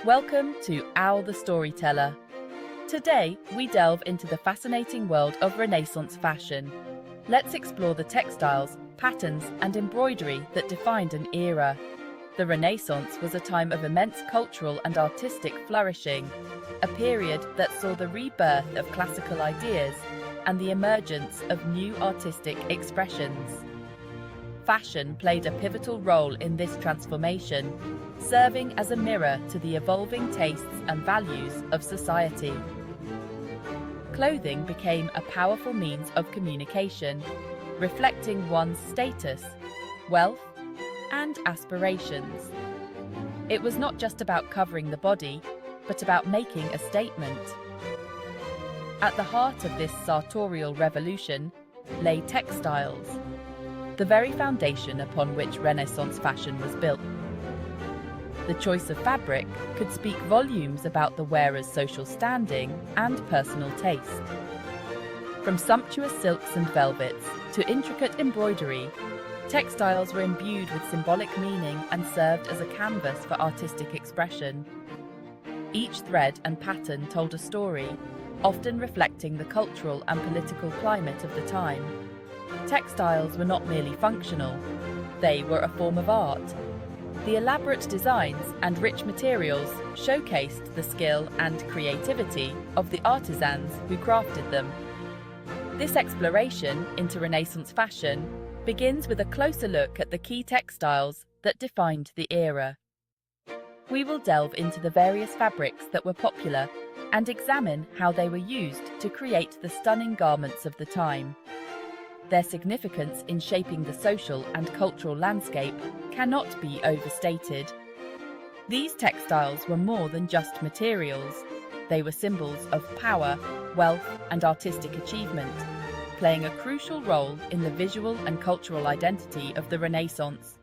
Welcome to Owl the Storyteller. Today, we delve into the fascinating world of Renaissance fashion. Let's explore the textiles, patterns, and embroidery that defined an era. The Renaissance was a time of immense cultural and artistic flourishing, a period that saw the rebirth of classical ideas and the emergence of new artistic expressions. Fashion played a pivotal role in this transformation, serving as a mirror to the evolving tastes and values of society. Clothing became a powerful means of communication, reflecting one's status, wealth, and aspirations. It was not just about covering the body, but about making a statement. At the heart of this sartorial revolution lay textiles, the very foundation upon which Renaissance fashion was built. The choice of fabric could speak volumes about the wearer's social standing and personal taste. From sumptuous silks and velvets to intricate embroidery, textiles were imbued with symbolic meaning and served as a canvas for artistic expression. Each thread and pattern told a story, often reflecting the cultural and political climate of the time. Textiles were not merely functional, they were a form of art. The elaborate designs and rich materials showcased the skill and creativity of the artisans who crafted them. This exploration into Renaissance fashion begins with a closer look at the key textiles that defined the era. We will delve into the various fabrics that were popular and examine how they were used to create the stunning garments of the time. Their significance in shaping the social and cultural landscape cannot be overstated. These textiles were more than just materials. They were symbols of power, wealth, and artistic achievement, playing a crucial role in the visual and cultural identity of the Renaissance.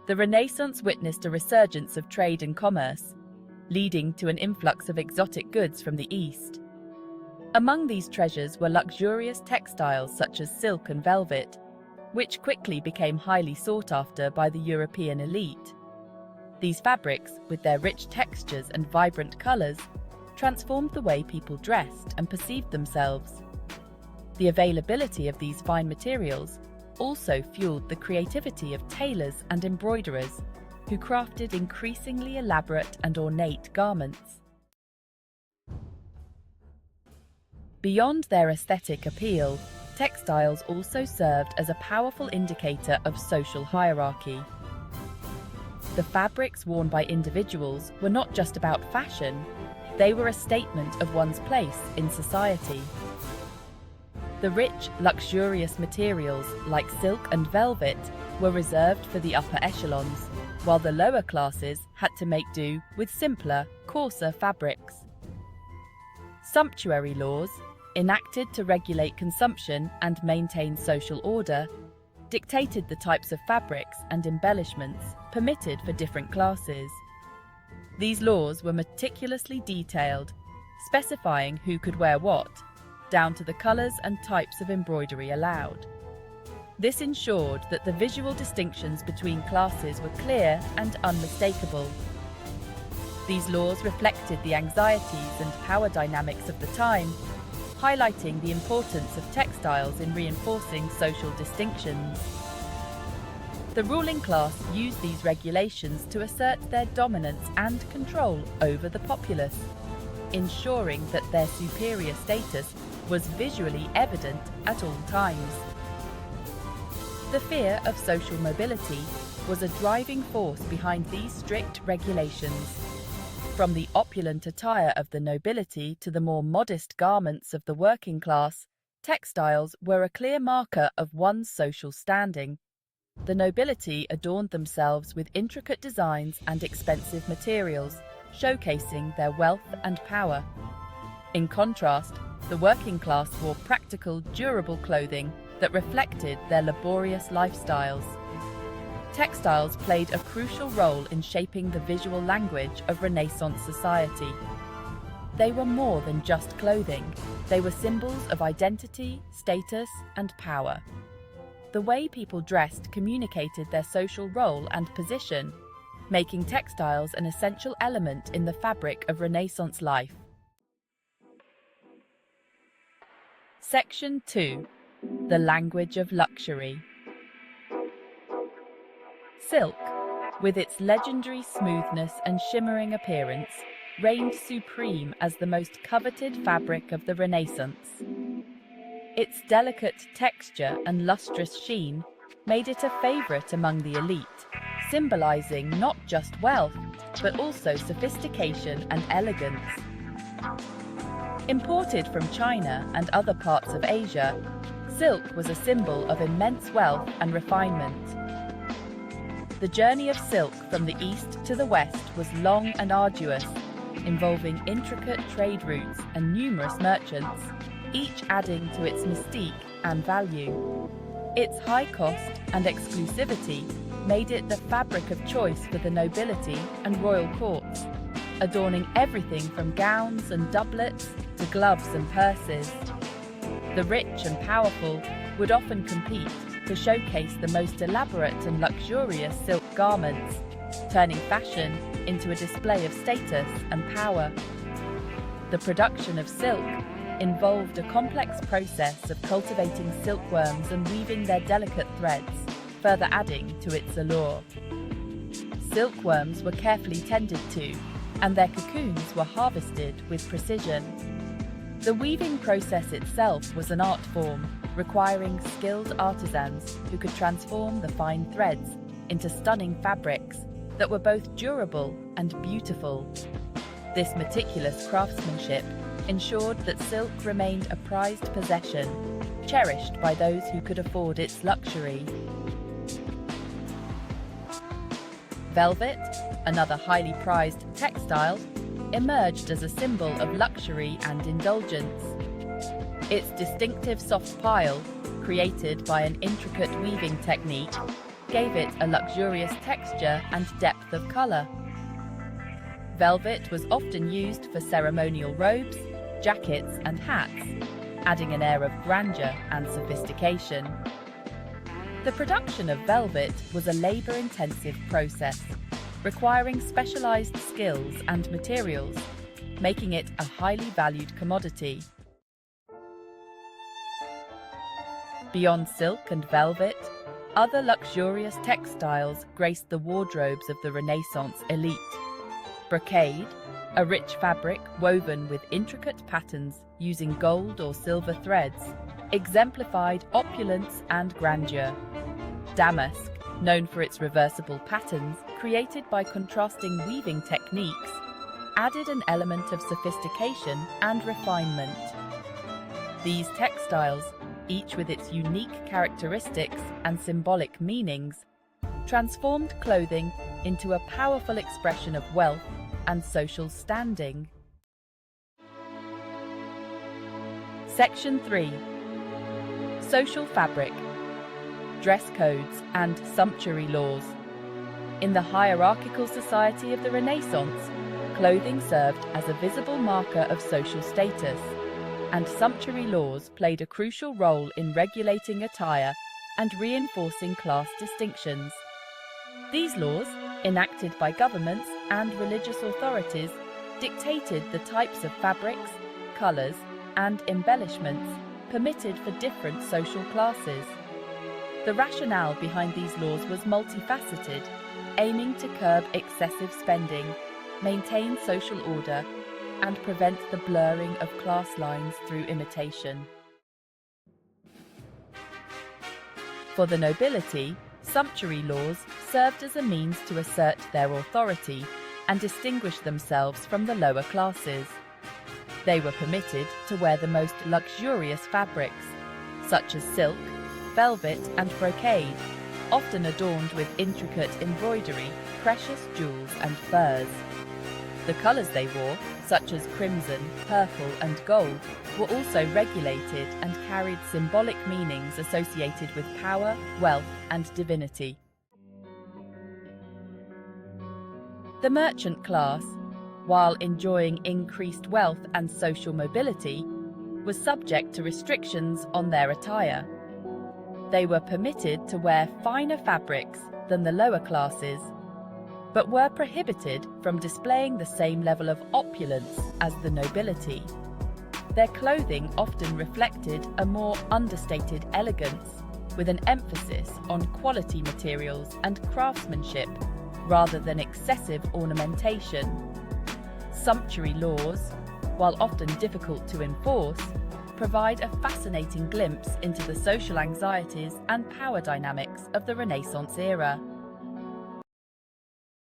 The Renaissance witnessed a resurgence of trade and commerce, leading to an influx of exotic goods from the East. Among these treasures were luxurious textiles such as silk and velvet, which quickly became highly sought after by the European elite. These fabrics, with their rich textures and vibrant colours, transformed the way people dressed and perceived themselves. The availability of these fine materials also fueled the creativity of tailors and embroiderers, who crafted increasingly elaborate and ornate garments. Beyond their aesthetic appeal, textiles also served as a powerful indicator of social hierarchy. The fabrics worn by individuals were not just about fashion, they were a statement of one's place in society. The rich, luxurious materials like silk and velvet were reserved for the upper echelons, while the lower classes had to make do with simpler, coarser fabrics. Sumptuary laws, enacted to regulate consumption and maintain social order, dictated the types of fabrics and embellishments permitted for different classes. These laws were meticulously detailed, specifying who could wear what, down to the colours and types of embroidery allowed. This ensured that the visual distinctions between classes were clear and unmistakable. These laws reflected the anxieties and power dynamics of the time, highlighting the importance of textiles in reinforcing social distinctions. The ruling class used these regulations to assert their dominance and control over the populace, ensuring that their superior status was visually evident at all times. The fear of social mobility was a driving force behind these strict regulations. From the opulent attire of the nobility to the more modest garments of the working class, textiles were a clear marker of one's social standing. The nobility adorned themselves with intricate designs and expensive materials, showcasing their wealth and power. In contrast, the working class wore practical, durable clothing that reflected their laborious lifestyles. Textiles played a crucial role in shaping the visual language of Renaissance society. They were more than just clothing, they were symbols of identity, status, and power. The way people dressed communicated their social role and position, making textiles an essential element in the fabric of Renaissance life. Section 2. The language of luxury. Silk, with its legendary smoothness and shimmering appearance, reigned supreme as the most coveted fabric of the Renaissance. Its delicate texture and lustrous sheen made it a favorite among the elite, symbolizing not just wealth, but also sophistication and elegance. Imported from China and other parts of Asia, silk was a symbol of immense wealth and refinement. The journey of silk from the east to the west was long and arduous, involving intricate trade routes and numerous merchants, each adding to its mystique and value. Its high cost and exclusivity made it the fabric of choice for the nobility and royal courts, adorning everything from gowns and doublets to gloves and purses. The rich and powerful would often compete to showcase the most elaborate and luxurious silk garments, turning fashion into a display of status and power. The production of silk involved a complex process of cultivating silkworms and weaving their delicate threads, further adding to its allure. Silkworms were carefully tended to, and their cocoons were harvested with precision. The weaving process itself was an art form, requiring skilled artisans who could transform the fine threads into stunning fabrics that were both durable and beautiful. This meticulous craftsmanship ensured that silk remained a prized possession, cherished by those who could afford its luxury. Velvet, another highly prized textile, emerged as a symbol of luxury and indulgence. Its distinctive soft pile, created by an intricate weaving technique, gave it a luxurious texture and depth of color. Velvet was often used for ceremonial robes, jackets, and hats, adding an air of grandeur and sophistication. The production of velvet was a labor-intensive process, requiring specialized skills and materials, making it a highly valued commodity. Beyond silk and velvet, other luxurious textiles graced the wardrobes of the Renaissance elite. Brocade, a rich fabric woven with intricate patterns using gold or silver threads, exemplified opulence and grandeur. Damask, known for its reversible patterns created by contrasting weaving techniques, added an element of sophistication and refinement. These textiles, each with its unique characteristics and symbolic meanings, transformed clothing into a powerful expression of wealth and social standing. Section 3. Social fabric, dress codes and sumptuary laws. In the hierarchical society of the Renaissance, clothing served as a visible marker of social status, and sumptuary laws played a crucial role in regulating attire and reinforcing class distinctions. These laws, enacted by governments and religious authorities, dictated the types of fabrics, colors, and embellishments permitted for different social classes. The rationale behind these laws was multifaceted, aiming to curb excessive spending, maintain social order, and prevent the blurring of class lines through imitation. For the nobility, sumptuary laws served as a means to assert their authority and distinguish themselves from the lower classes. They were permitted to wear the most luxurious fabrics, such as silk, velvet, and brocade, often adorned with intricate embroidery, precious jewels, and furs. The colours they wore, such as crimson, purple, and gold, were also regulated and carried symbolic meanings associated with power, wealth, and divinity. The merchant class, while enjoying increased wealth and social mobility, was subject to restrictions on their attire. They were permitted to wear finer fabrics than the lower classes. but were prohibited from displaying the same level of opulence as the nobility. Their clothing often reflected a more understated elegance, with an emphasis on quality materials and craftsmanship, rather than excessive ornamentation. Sumptuary laws, while often difficult to enforce, provide a fascinating glimpse into the social anxieties and power dynamics of the Renaissance era.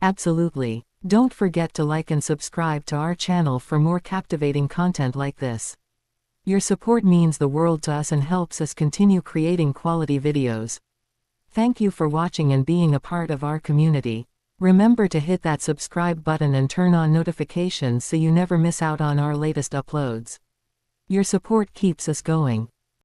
Absolutely. Don't forget to like and subscribe to our channel for more captivating content like this. Your support means the world to us and helps us continue creating quality videos. Thank you for watching and being a part of our community. Remember to hit that subscribe button and turn on notifications so you never miss out on our latest uploads. Your support keeps us going.